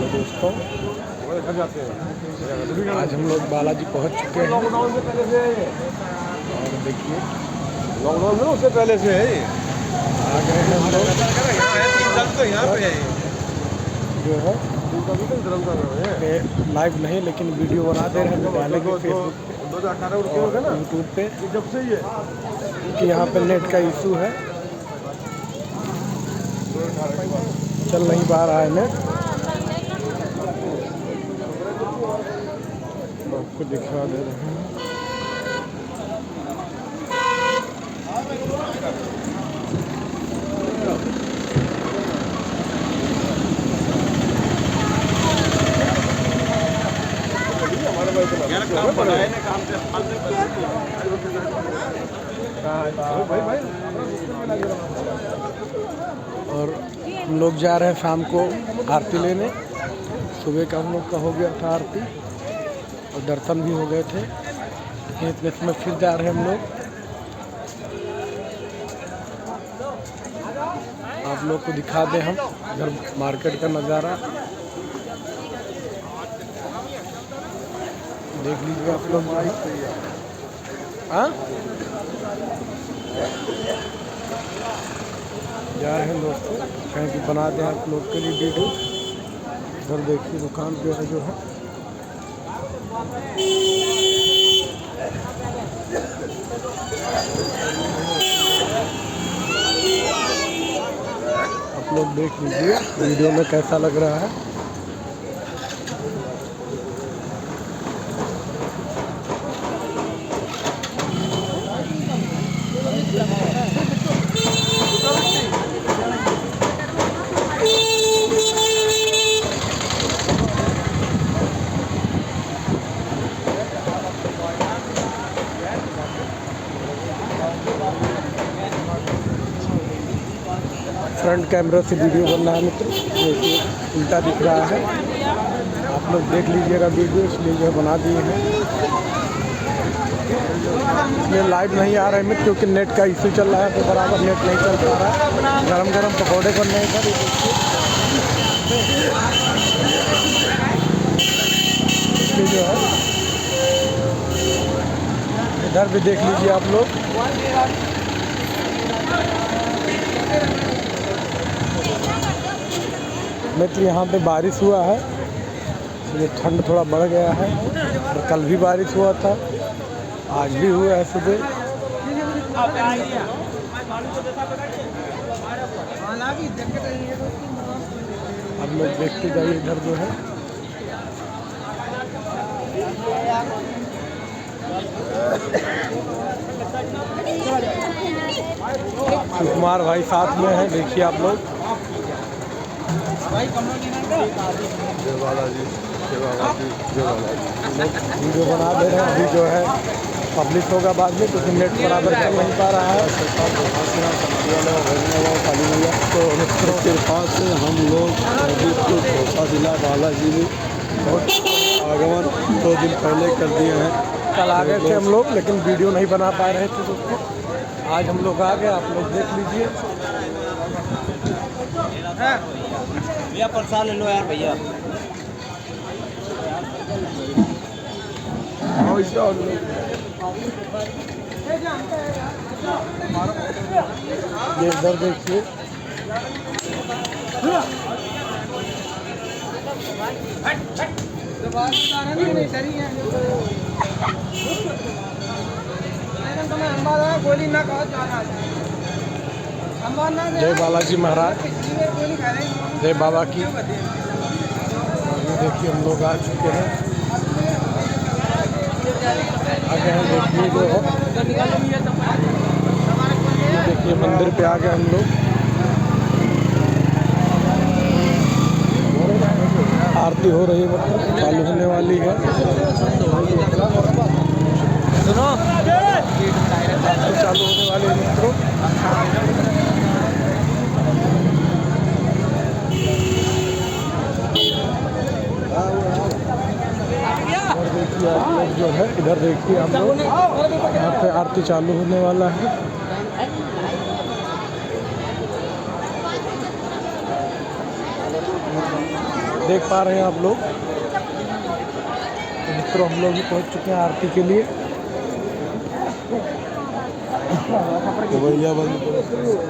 Hello दोस्तों, आज हम लोग बालाजी पहुंच चुके हैं और देखिए लॉकडाउन में उससे पहले से है आ गए हैं हम लोग। 3 साल तो यहाँ पे है जो है ये लाइव नहीं लेकिन वीडियो बना दे रहे हैं, डालेंगे फेसबुक पे 2018 और यूट्यूब पे, जब से ही है क्योंकि यहाँ पे नेट का इशू है, चल नहीं पा रहा है नेट। आपको दिखा दे रहे हैं। और हम लोग जा रहे हैं शाम को आरती लेने। सुबह का हम लोग का हो गया था आरती और दर्शन भी हो गए थे। इतने समय फिर जा रहे हैं हम लोग। आप लोग को दिखा दें हम इधर मार्केट का नज़ारा, देख लीजिए आप लोग। हाँ जा रहे हैं दोस्तों, कहीं कि बना दें आप लोग के लिए वीडियो। इधर देखिए दुकान पे है जो है, आप लोग देख लीजिए वीडियो में कैसा लग रहा है। फ्रंट कैमरा से वीडियो बन रहा है मित्र, देखिए उल्टा दिख रहा है। आप लोग देख लीजिएगा वीडियो, इसलिए जो बना दिए हैं। इसलिए लाइव नहीं आ रहा है मित्र, क्योंकि नेट का इशू चल रहा है, तो बराबर नेट नहीं चल पा रहा है। गरम गरम पकौड़े बन रहे हैं इधर, इसलिए जो है इधर भी देख लीजिए आप लोग। मित्र यहाँ पे बारिश हुआ है, इसलिए ठंड थोड़ा बढ़ गया है। और कल भी बारिश हुआ था, आज भी हुआ है सुबह। अब लोग देखते जाइए इधर जो है। कुमार भाई साथ में है, देखिए आप लोग। जय बालाजी, जय बालाजी, जय बालाजी। वीडियो बना दे रहे हैं, अभी जो है पब्लिश होगा बाद में, क्योंकि नेट बराबर चल नहीं पा रहा है। तो मित्रों के पास से हम लोग भरोसा दिला बालाजी ने बहुत आगमन 2 दिन पहले कर दिए हैं। कल आ गए थे हम लोग, लेकिन वीडियो नहीं बना पा रहे थे दोस्तों। आज हम लोग आ गए, आप लोग देख लीजिए। भैया प्रसाद ले लो यार भैया। ये इधर देखिए, जय बालाजी महाराज, जय बाबा की। और ये देखिए हम लोग आ चुके हैं, आगे हैं देखिए जो है। ये देखिए मंदिर पे आ गए हम लोग। आरती हो रही है, मतलब चालू होने वाली है। सुनो, आरती चालू होने वाली है मित्रों। और देखिए आप लोग जो है, इधर देखिए आप लोग, यहाँ पे आरती चालू होने वाला है। देख पा रहे हैं आप लोग। तो मित्रों हम लोग भी पहुंच चुके हैं आरती के लिए। तो भैया बंद